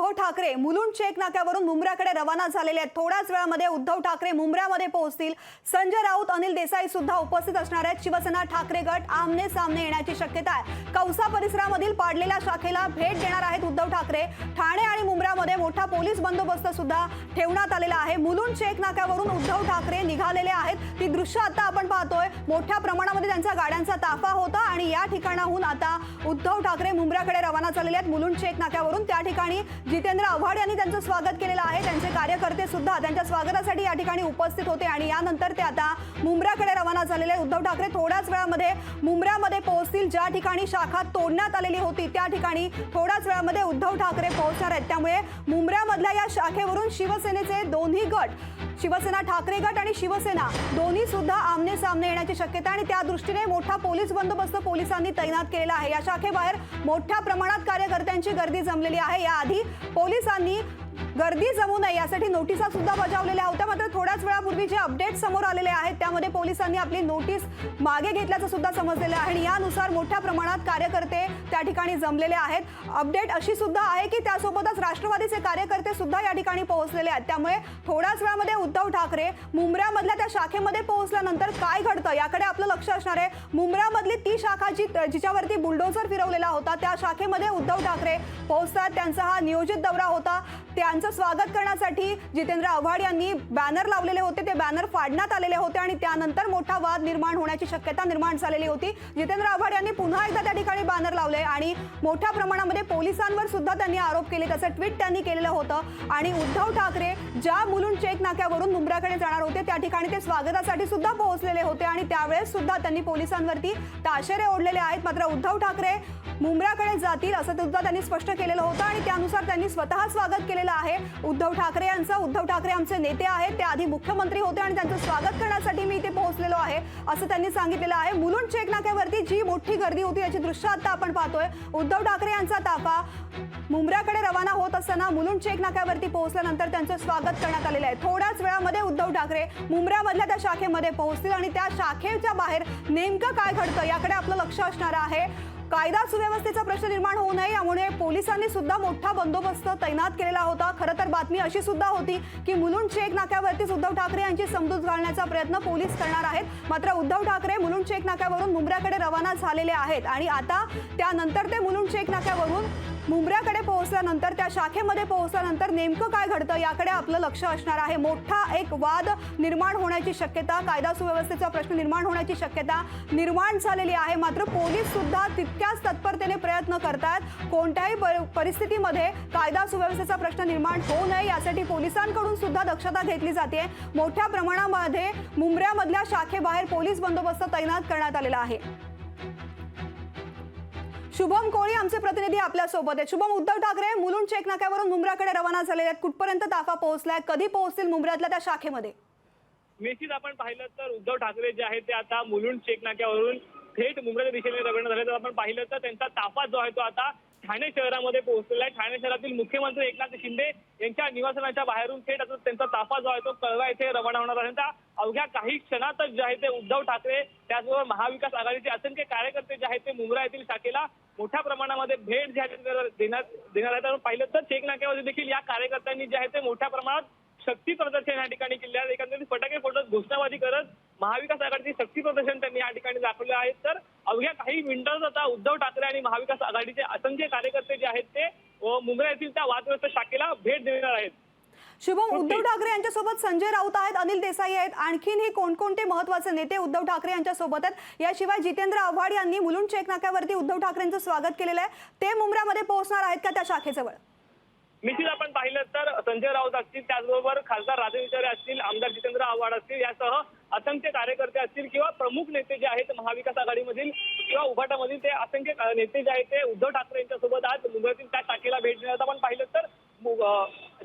Uddhav Thackeray Mulund check नाक्यावरून मुंब्र्याकडे रवाना झालेले आहेत। थोड्याच वेळामध्ये उद्धव ठाकरे मुंब्र्यामध्ये पोहोचतील। संजय राऊत, अनिल देसाई सुद्धा उपस्थित असणार आहेत। शिवसेना ठाकरे गट आमने सामने येण्याची शक्यता आहे। कौसा परिसरामधील पाडलेल्या शाखेला भेट देणार आहेत उद्धव ठाकरे। ठाणे आणि मुंब्र्यामध्ये मोठा पोलीस बंदोबस्त सुद्धा ठेवण्यात आलेला आहे। मुलुंड चेक नाक्यावरून उद्धव ठाकरे निघालेले आहेत। ती दृश्य आता आपण पाहतोय। मोठ्या प्रमाणामध्ये त्यांच्या गाड्यांचा ताफा होता आणि या ठिकाणाहून आता उद्धव ठाकरे मुंब्र्याकडे रवाना झालेले आहेत। मुलुंड चेक नाक्यावरून त्या ठिकाणी जितेंद्र आव्हाड यांनी त्यांचं स्वागत केलेलं आहे। त्यांचे कार्यकर्ते सुद्धा त्यांच्या स्वागतासाठी या ठिकाणी उपस्थित होते आणि यानंतर ते आता मुंब्र्याकडे रवाना झालेले आहेत। उद्धव ठाकरे थोड्याच वेळामध्ये मुंब्र्यामध्ये पोहोचतील। ज्या ठिकाणी शाखा तोडण्यात आलेली होती त्या ठिकाणी थोड्याच वेळामध्ये उद्धव ठाकरे पोहोचणार आहेत। त्यामुळे मुंब्र्यामधल्या या शाखेवरून शिवसेनेचे दोन्ही गट, शिवसेना ठाकरे गट आणि शिवसेना दोन्ही सुद्धा आमने सामने येण्याची शक्यता आणि त्या दृष्टीने मोठा पोलीस बंदोबस्त पोलिसांनी तैनात केलेला आहे। या शाखेबाहेर मोठ्या प्रमाणात कार्यकर्त्यांची गर्दी जमलेली आहे। याआधी पोलिसांनी गर्दी जमू नये यासाठी नोटिसा सुद्धा बजावलेल्या होत्या। मात्र थोड्याच वेळापूर्वी जे अपडेट समोर आलेले आहेत त्यामध्ये पोलिसांनी आपली नोटीस मागे घेतल्याचं सुद्धा समजलेलं आहे आणि यानुसार मोठ्या प्रमाणात कार्यकर्ते त्या ठिकाणी जमलेले आहेत। अपडेट अशी सुद्धा आहे की त्यासोबतच राष्ट्रवादीचे कार्यकर्ते सुद्धा या ठिकाणी पोहोचलेले आहेत। त्यामुळे थोड्याच वेळामध्ये उद्धव ठाकरे मुंब्र्यामधल्या त्या शाखेमध्ये पोहोचल्यानंतर काय घडतं याकडे आपलं लक्ष असणार आहे। मुंब्र्यामधली ती शाखा जिच्यावरती बुलडोझर फिरवलेला होता त्या शाखेमध्ये उद्धव ठाकरे पोहोचतात। त्यांचा हा नियोजित दौरा होता। त्यांचं स्वागत करण्यासाठी जितेंद्र आव्हाड यांनी बॅनर लावलेले होते। ते बॅनर फाडण्यात आलेले होते आणि त्यानंतर मोठा वाद निर्माण होण्याची शक्यता निर्माण झालेली होती। जितेंद्र आव्हाड यांनी पुन्हा एकदा त्या ठिकाणी बॅनर लावले आणि मोठ्या प्रमाणामध्ये पोलिसांवर सुद्धा त्यांनी आरोप केले। तसं ट्विट त्यांनी केलेलं होतं आणि उद्धव ठाकरे ज्या मुलुंड चेक नाक्यावरून मुंब्र्याकडे जाणार होते त्या ठिकाणी ते स्वागतासाठी सुद्धा पोहोचलेले होते आणि त्यावेळेस सुद्धा त्यांनी पोलिसांवरती ताशेरे ओढलेले आहेत। मात्र उद्धव ठाकरे मुंब्र्याकडे जातील असं सुद्धा त्यांनी स्पष्ट केलेलं होतं आणि त्यानुसार त्यांनी स्वतः स्वागत केलेलं आहे उद्धव ठाकरे यांचं। उद्धव ठाकरे आमचे नेते आहेत, ते आधी मुख्यमंत्री होते आणि त्यांचं स्वागत करण्यासाठी मी इथे पोहोचलेलो आहे असं त्यांनी सांगितलेलं आहे। मुलुंड चेक नाक्यावरती जी मोठी गर्दी होती याची दृश्य आता आपण पाहतोय। उद्धव ठाकरे यांचा ताफा मुंब्र्याकडे रवाना होत असताना मुलुंड चेक नाक्यावरती पोहोचल्यानंतर त्यांचं स्वागत करण्यात आलेलं आहे। थोड्याच वेळामध्ये उद्धव ठाकरे मुंब्र्यामधल्या त्या शाखेमध्ये पोहोचतील आणि त्या शाखेच्या बाहेर नेमकं काय घडतं याकडे आपलं लक्ष असणार आहे। कायदा सुव्यवस्थेचा प्रश्न निर्माण होऊ नये यामुळे पोलिसांनी सुद्धा मोठा बंदोबस्त तैनात केलेला होता। खरं तर बातमी अशी सुद्धा होती की मुलुंड चेक नाक्यावरतीच उद्धव ठाकरे यांची समजूत घालण्याचा प्रयत्न पोलीस करणार आहेत। मात्र उद्धव ठाकरे मुलुंड चेक नाक्यावरून मुंब्र्याकडे रवाना झालेले आहेत आणि आता त्यानंतर ते मुलुंड चेक नाक्यावरून मुंब्र्याकडे पोहोचल्यानंतर त्या शाखेमध्ये पोहोचल्यानंतर नेमकं काय घडतं याकडे आपलं लक्ष असणार आहे। मोठा एक वाद निर्माण होण्याची शक्यता, कायदा सुव्यवस्थेचा प्रश्न निर्माण होण्याची शक्यता निर्माण झालेली आहे। मात्र पोलीस सुद्धा तितक्याच तत्परतेने प्रयत्न करतात कोणत्याही परिस्थितीमध्ये कायदा सुव्यवस्थेचा प्रश्न निर्माण होऊ नये यासाठी पोलिसांकडून सुद्धा दक्षता घेतली जाते। मोठ्या प्रमाणामध्ये मुंब्र्यामधल्या शाखेबाहेर पोलीस बंदोबस्त तैनात करण्यात आलेला आहे। शुभम कोळी आमचे प्रतिनिधी आपल्या सोबत आहेत। शुभम, उद्धव ठाकरे मुलुंड चेक नाक्यावरून मुंब्र्याकडे रवाना झालेले आहेत। कुठपर्यंत ताफा पोहोचलाय, कधी पोहोचतील मुंब्र्यातल्या त्या शाखेमध्ये? निश्चित आपण पाहिलं तर उद्धव ठाकरे जे आहेत ते आता मुलुंड चेक नाक्यावरून थेट मुंब्र्याच्या दिशेने रवाना झाले। तर आपण पाहिलं तर त्यांचा ताफा जो आहे तो आता ठाणे शहरामध्ये पोहोचलेला आहे। ठाणे शहरातील मुख्यमंत्री एकनाथ शिंदे यांच्या निवासस्थानाच्या बाहेरून थेट आता त्यांचा ताफा जो आहे तो कळवा येथे रवाना होणार आहे। त्या अवघ्या काही क्षणातच जे आहे ते उद्धव ठाकरे त्याचबरोबर महाविकास आघाडीचे असंख्य कार्यकर्ते जे आहेत ते मुंब्रा येथील शाखेला मोठ्या प्रमाणामध्ये भेट जे आहे देणार आहेत। आपण पाहिलं तर चेक नाक्यावर देखील या कार्यकर्त्यांनी जे आहे ते मोठ्या प्रमाणात शक्ती प्रदर्शन या ठिकाणी केले आहे। एकंदरीत फटाके फोडत घोषणाबाजी करत महाविकास आघाडीचे शक्ती प्रदर्शन त्यांनी या ठिकाणी दाखवले आहे। तर अवघ्या काही मिनिटांत आता उद्धव ठाकरे आणि महाविकास आघाडीचे असंख्य कार्यकर्ते जे आहेत ते मुंब्रा येथील त्या वादग्रस्त शाखेला भेट देणार आहेत। शुभम, उद्धव ठाकरे यांच्यासोबत संजय राऊत आहेत, अनिल देसाई आहेत, आणखीन हे कोणकोणते महत्त्वाचे नेते उद्धव ठाकरे यांच्या सोबत आहेत? याशिवाय जितेंद्र आव्हाड यांनी मुलुंड चेक नाक्यावरती उद्धव ठाकरेंचं स्वागत केलेलं आहे, ते मुंब्र्यामध्ये पोहोचणार आहेत का त्या शाखेजवळ? निश्चित आपण पाहिलं तर संजय राऊत असतील, त्याचबरोबर खासदार राजन विचारे असतील, आमदार जितेंद्र आव्हाड असतील, यासह असंख्य कार्यकर्ते असतील किंवा प्रमुख नेते जे आहेत महाविकास आघाडीमधील किंवा उभाटामधील ते असंख्य नेते जे आहेत ते उद्धव ठाकरे यांच्यासोबत आज मुंबईतील त्या शाखेला भेट देण्यात आपण पाहिलं तर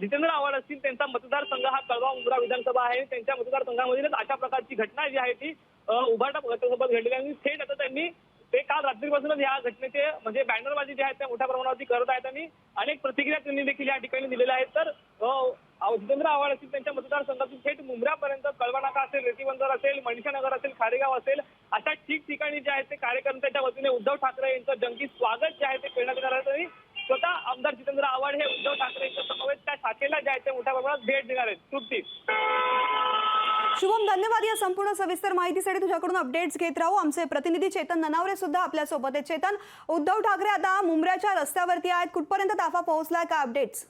जितेंद्र आव्हाड असतील, त्यांचा मतदारसंघ हा कळवा मुंब्रा विधानसभा आहे। त्यांच्या मतदारसंघामधीलच अशा प्रकारची घटना जी आहे ती उभाटा पक्षासोबत घडलेली आहे। थेट आता त्यांनी ते काल रात्रीपासूनच या घटनेचे म्हणजे बॅनरबाजी जे आहे त्या मोठ्या प्रमाणावरती करत आहेत आणि अनेक प्रतिक्रिया त्यांनी देखील या ठिकाणी दिलेल्या आहेत। तर जितेंद्र आव्हाड असतील, त्यांच्या मतदारसंघातून थेट मुंब्र्यापर्यंत कळवा नाका असेल, रेतीबंदर असेल, मनीषानगर असेल, खारेगाव असेल, अशा ठिकठिकाणी जे आहेत ते कार्यकर्त्यांच्या वतीने उद्धव ठाकरे यांचं जंगी स्वागत जे आहे ते करण्यात येणार आहे। स्वतः आमदार जितेंद्र आव्हाड हे उद्धव ठाकरे शाखेला जे आहे ते मोठ्या प्रमाणात भेट देणार आहेत. तृप्ती. शुभम, धन्यवाद या संपूर्ण सविस्तर माहितीसाठी. तुझ्याकडून अपडेट्स घेत राहू. आमचे प्रतिनिधी चेतन ननावरे सुद्धा आपल्या सोबत आहेत. चेतन, उद्धव ठाकरे आता मुंब्र्याच्या रस्त्यावरती आहेत. कुठपर्यंत ताफा पोहोचलाय, का अपडेट्स?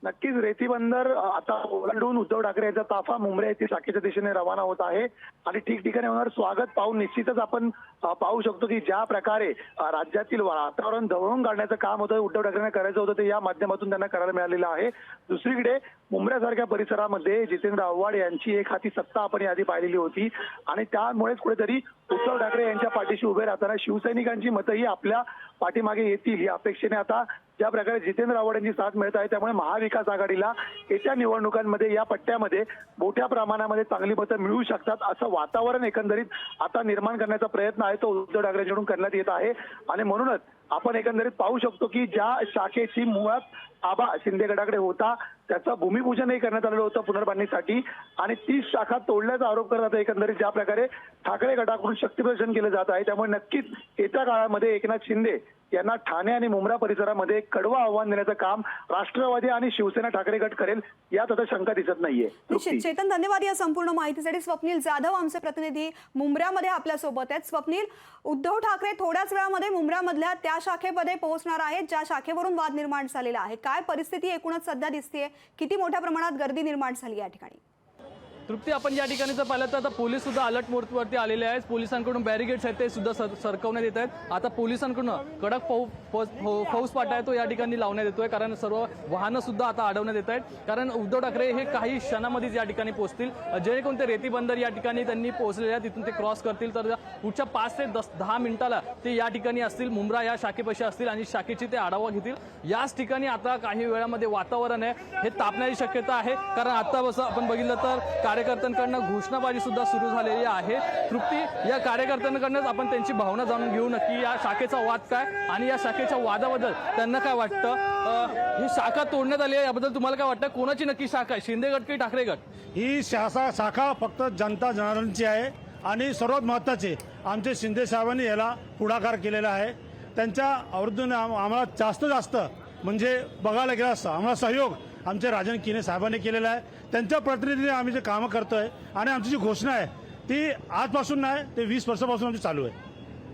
नक्कीच रेती बंदर आता ओलांडून उद्धव ठाकरे यांचा ताफा मुंब्रा येथील शाखेच्या दिशेने रवाना होत आहे आणि ठिकठिकाणी होणार स्वागत पाहून निश्चितच आपण पाहू शकतो की ज्या प्रकारे राज्यातील वातावरण दवळून काढण्याचं काम होतं उद्धव ठाकरेंना करायचं होतं ते या माध्यमातून त्यांना करायला मिळालेलं आहे. दुसरीकडे मुंब्र्यासारख्या परिसरामध्ये जितेंद्र आव्हाड यांची एक हाती सत्ता आपण यादी पाहिलेली होती आणि त्यामुळेच कुठेतरी उद्धव ठाकरे यांच्या पाठीशी उभे राहताना शिवसैनिकांची मतही आपल्या पाठीमागे येतील या अपेक्षेने आता ज्या प्रकारे जितेंद्र आव्हाड यांची साथ मिळत आहे त्यामुळे महाविकास आघाडीला येत्या निवडणुकांमध्ये या पट्ट्यामध्ये मोठ्या प्रमाणामध्ये चांगली मतं मिळू शकतात असं वातावरण एकंदरीत आता निर्माण करण्याचा प्रयत्न आहे तो उद्धव ठाकरेंकडून करण्यात येत आहे. आणि म्हणूनच आपण एकंदरीत पाहू शकतो की ज्या शाखेची मुळात आबा शिंदे गटाकडे होता त्याचं भूमिपूजनही करण्यात आलेलं होतं पुनर्बांधणीसाठी आणि ती शाखा तोडल्याचा आरोप करत आता एकंदरीत ज्या प्रकारे ठाकरे गटाकडून शक्तीप्रदर्शन केलं जात आहे त्यामुळे नक्कीच येत्या काळामध्ये एकनाथ शिंदे यांना ठाणे आणि मुंब्रा परिसरामध्ये कडवं आव्हान देण्याचं काम राष्ट्रवादी आणि शिवसेना ठाकरे गट करेल यात आता शंका दिसत नाहीये. निश्चित. चेतन, धन्यवाद या संपूर्ण माहितीसाठी. स्वप्नील जाधव आमचे प्रतिनिधी मुंब्र्यामध्ये आपल्या सोबत आहेत. स्वप्नील, उद्धव ठाकरे थोड्याच वेळामध्ये मुंब्र्यामधल्या त्या शाखेमध्ये पोहोचणार आहेत ज्या शाखेवरून वाद निर्माण झालेला आहे. काय परिस्थिती एकूणच सध्या दिसतेय? किती मोठ्या प्रमाणात गर्दी निर्माण झाली या ठिकाणी? तृप्ती, आपण या ठिकाणी जर पाहिलं तर आता पोलीस सुद्धा अलर्ट मोडवरती आलेले आहेत. पोलिसांकडून बॅरिगेड्स आहेत ते सुद्धा सरकवण्यात येत आहेत. आता पोलिसांकडून कडक फौजफाटा आहे तो या ठिकाणी लावण्यात येतोय कारण सर्व वाहनं सुद्धा आता अडवण्यात येत आहेत. कारण उद्धव ठाकरे हे काही क्षणामध्येच या ठिकाणी पोहोचतील. जेणेकरून ते रेती बंदर या ठिकाणी त्यांनी पोहोचलेले आहेत तिथून ते क्रॉस करतील तर पुढच्या 5 ते 10 मिनिटाला ते या ठिकाणी असतील. मुंब्रा या शाखेपाशी असतील आणि शाखेची ते आढावा घेतील. याच ठिकाणी आता काही वेळामध्ये वातावरण आहे हे तापण्याची शक्यता आहे कारण आता बस आपण बघितलं तर कार्यकर्त्यांकडनं घोषणाबाजी सुद्धा सुरू झालेली आहे. तृप्ती, या कार्यकर्त्यांकडनंच आपण त्यांची भावना जाणून घेऊ नक्की या शाखेचा वाद काय आणि या शाखेच्या वादाबद्दल त्यांना काय वाटतं. ही शाखा तोडण्यात आली आहे याबद्दल तुम्हाला काय वाटतं? कोणाची नक्की शाखा आहे, शिंदे गट की ठाकरे गट? ही शाखा फक्त जनता जनार्दनची आहे आणि सर्वात महत्त्वाचे आमचे शिंदे साहेबांनी याला पुढाकार केलेला आहे. त्यांच्या आवृत्तीने आम्हाला जास्त म्हणजे बघायला गेलं असतं आम्हाला सहयोग आमचे राजन किने साहेबांनी केलेला आहे. त्यांच्या प्रतिनिधीने आम्ही जे कामं करतोय आणि आमची जी घोषणा आहे ती आजपासून नाही ते 20 वर्षापासून आमची चालू आहे.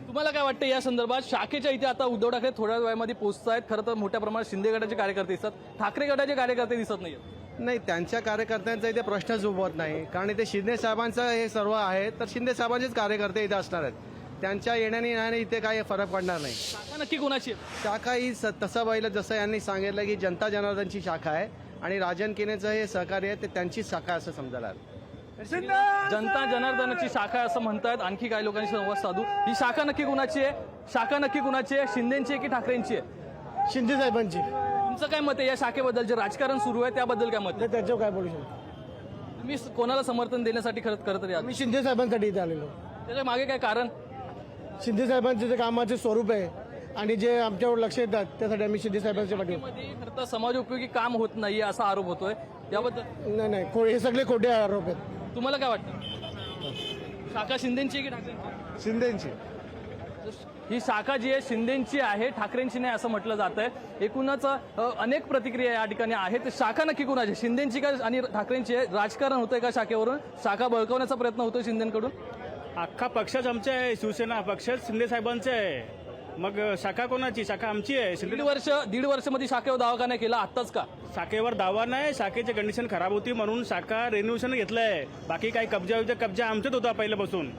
तुम्हाला काय वाटतं या संदर्भात? शाखेच्या इथे आता उद्धव ठाकरे थोड्या वेळामध्ये पोहोचत आहेत. खरं तर मोठ्या प्रमाणात शिंदे गटाचे कार्यकर्ते दिसतात, ठाकरे गटाचे कार्यकर्ते दिसत नाहीत. नाही, त्यांच्या कार्यकर्त्यांचा इथे प्रश्नच उभवत नाही कारण इथे शिंदे साहेबांचं हे सर्व आहे तर शिंदे साहेबांचेच कार्यकर्ते इथे असणार आहेत. त्यांच्या येण्याने येण्याने इथे काही फरक पडणार नाही. शाखा नक्की कोणाची आहे? शाखा ही तसं पाहिलं जसं यांनी सांगितलं की जनता जनार्दनची शाखा आहे आणि राजन केनेचं हे सहकार्य आहे ते त्यांचीच शाखा असं समजायला हवं. जनता जनार्दनाची शाखा आहे असं म्हणतायत. आणखी काही लोकांशी संवाद साधू. ही शाखा नक्की कुणाची आहे? शाखा नक्की कुणाची आहे? शिंदेची आहे की ठाकरेंची आहे? शिंदे साहेबांची. तुमचं काय मत आहे या शाखेबद्दल? जे राजकारण सुरू आहे त्याबद्दल काय मत आहे? त्याच्यावर काय बोलू शकतो? तुम्ही कोणाला समर्थन देण्यासाठी खरं तर मी शिंदे साहेबांसाठी इथे आलेलो. त्याच्या मागे काय कारण? शिंदे साहेबांचे जे कामाचे स्वरूप आहे आणि जे आमच्यावर लक्ष येतात त्यासाठी आम्ही शिंदे साहेबांच्या पाठी. खरं तर समाज उपयोगी काम होत नाहीये असा आरोप होतोय याबद्दल? नाही हे सगळे खोटे आरोप आहेत. तुम्हाला काय वाटतं? शाखा शिंदेची की ठाकरेंची? शिंदेची. ही शाखा जी आहे शिंदेची आहे, ठाकरेंची नाही असं म्हटलं जात आहे. एकूणच अनेक प्रतिक्रिया या ठिकाणी आहेत. शाखा नक्की कुणाची, शिंदेची का आणि ठाकरेंची आहे? राजकारण होतंय का शाखेवरून? शाखा बळकवण्याचा प्रयत्न होतोय शिंदेकडून? अख्खा पक्षच आमचा आहे, शिवसेना पक्षच शिंदे साहेबांचा आहे. मग शाखा कोणाची? शाखा आमची आहे. दीड वर्ष मध्ये शाखेवर दावा का नाही केला आत्ताच का? शाखेवर दावा नाही, शाखेची कंडिशन खराब होती म्हणून शाखा रेन्युएशन घेतलंय. बाकी काही कब्जा आमच्याच होता पहिल्यापासून.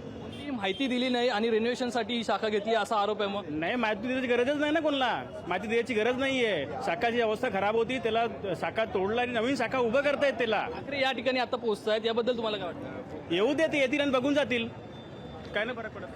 माहिती दिली नाही आणि रेन्युएशनसाठी ही शाखा घेतली असा आरोप आहे. मग नाही, माहिती द्यायची गरजच नाही ना कोणाला. माहिती द्यायची गरज नाहीये. शाखाची अवस्था खराब होती त्याला शाखा तोडला आणि नवीन शाखा उभं करतायत त्याला. ठाकरे या ठिकाणी आता पोहोचतायत याबद्दल तुम्हाला काय वाटतं? येऊ दे, ते येतील आणि बघून जातील. काय नाही फरक पडत.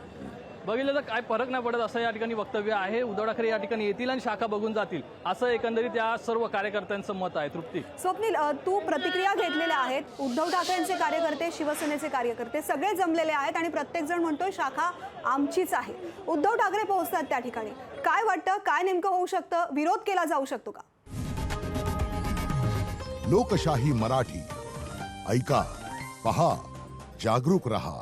बघितलं तर काय फरक नाही पडत असं या ठिकाणी वक्तव्य आहे. उद्धव ठाकरे या ठिकाणी येतील आणि शाखा बघून जातील असं एकंदरीत या सर्व कार्यकर्त्यांचं मत आहे. तृप्ती, स्वप्नील, तू प्रतिक्रिया घेतलेल्या आहेत. उद्धव ठाकरेंचे कार्यकर्ते, शिवसेनेचे कार्यकर्ते सगळे जमलेले आहेत आणि प्रत्येक जण म्हणतोय शाखा आमचीच आहे. उद्धव ठाकरे पोहोचतात त्या ठिकाणी. काय वाटतं, काय नेमकं होऊ शकतं? विरोध केला जाऊ शकतो का? लोकशाही मराठी ऐका, पहा, जागरूक रहा.